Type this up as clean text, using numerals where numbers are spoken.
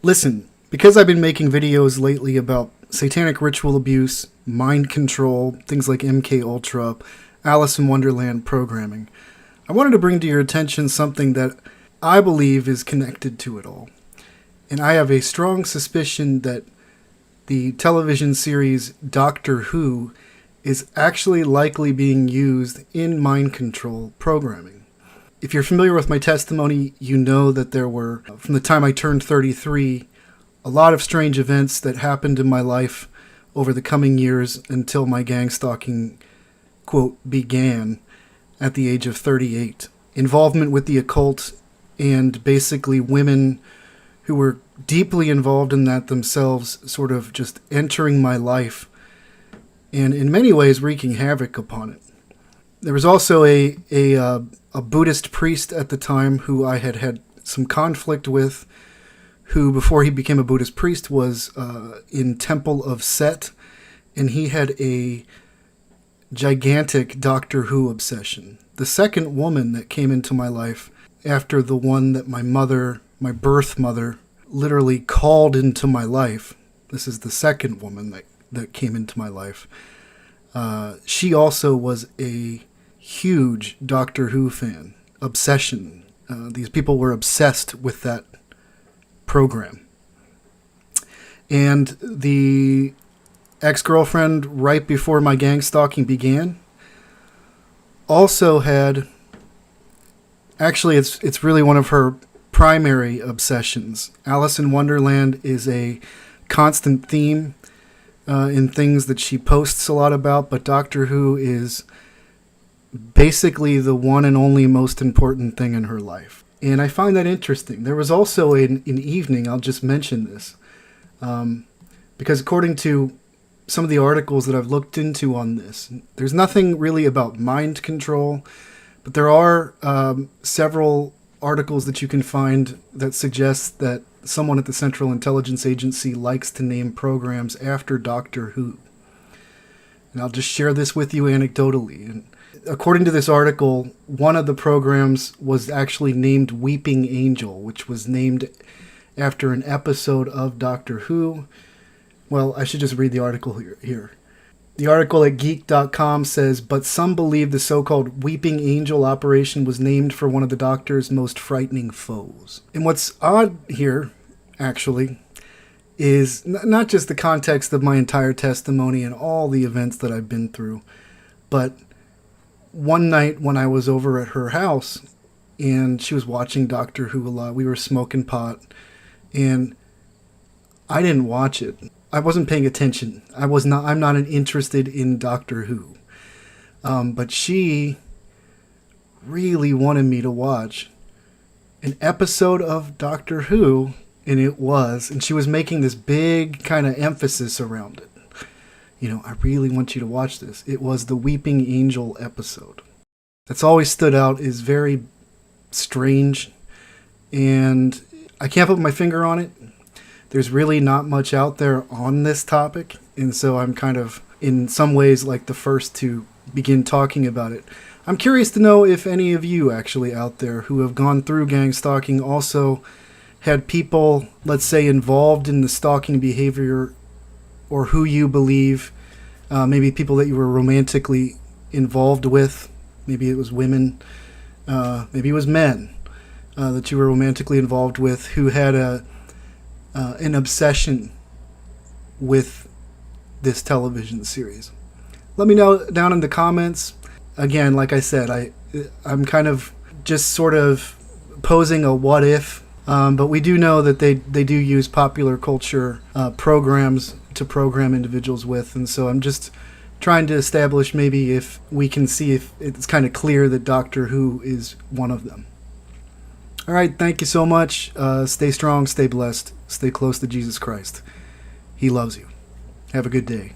Listen, because I've been making videos lately about satanic ritual abuse, mind control, things like MK Ultra, Alice in Wonderland programming, I wanted to bring to your attention something that I believe is connected to it all. And I have a strong suspicion that the television series Doctor Who is actually likely being used in mind control programming. If you're familiar with my testimony, you know that there were, from the time I turned 33, a lot of strange events that happened in my life over the coming years until my gang stalking, quote, began at the age of 38. Involvement with the occult and basically women who were deeply involved in that themselves sort of just entering my life and in many ways wreaking havoc upon it. There was also a Buddhist priest at the time who I had some conflict with, who before he became a Buddhist priest was in Temple of Set, and he had a gigantic Doctor Who obsession. The second woman that came into my life after the one that my mother, my birth mother, literally called into my life. This is the second woman that came into my life. She also was a huge Doctor Who fan. Obsession. These people were obsessed with that program. And the ex-girlfriend right before my gang stalking began also had, actually it's really one of her primary obsessions. Alice in Wonderland is a constant theme in things that she posts a lot about, but Doctor Who is basically the one and only most important thing in her life. And I find that interesting. There was also an evening, I'll just mention this, because according to some of the articles that I've looked into on this, there's nothing really about mind control, but there are several articles that you can find that suggest that someone at the Central Intelligence Agency likes to name programs after Doctor Who. And I'll just share this with you anecdotally. And according to this article, one of the programs was actually named Weeping Angel, which was named after an episode of Doctor Who. Well, I should just read the article here. The article at geek.com says, but some believe the so-called Weeping Angel operation was named for one of the Doctor's most frightening foes. And what's odd here, actually, is not just the context of my entire testimony and all the events that I've been through, but one night when I was over at her house and she was watching Doctor Who a lot, we were smoking pot, and I didn't watch it. I wasn't paying attention. I'm not interested in Doctor Who. But she really wanted me to watch an episode of Doctor Who, and she was making this big kind of emphasis around it. I really want you to watch this. It was the Weeping Angel episode. That's always stood out, is very strange, and I can't put my finger on it. There's really not much out there on this topic, and so I'm kind of, in some ways, like the first to begin talking about it. I'm curious to know if any of you actually out there who have gone through gang stalking also had people, let's say, involved in the stalking behavior, or who you believe, maybe people that you were romantically involved with. Maybe it was women, maybe it was men that you were romantically involved with who had an obsession with this television series. Let me know down in the comments. Again, like I said, I'm kind of just sort of posing a what if, but we do know that they do use popular culture programs to program individuals with, and so I'm just trying to establish maybe if we can see if it's kind of clear that Doctor Who is one of them. All right, thank you so much. Stay strong, stay blessed, stay close to Jesus Christ. He loves you. Have a good day.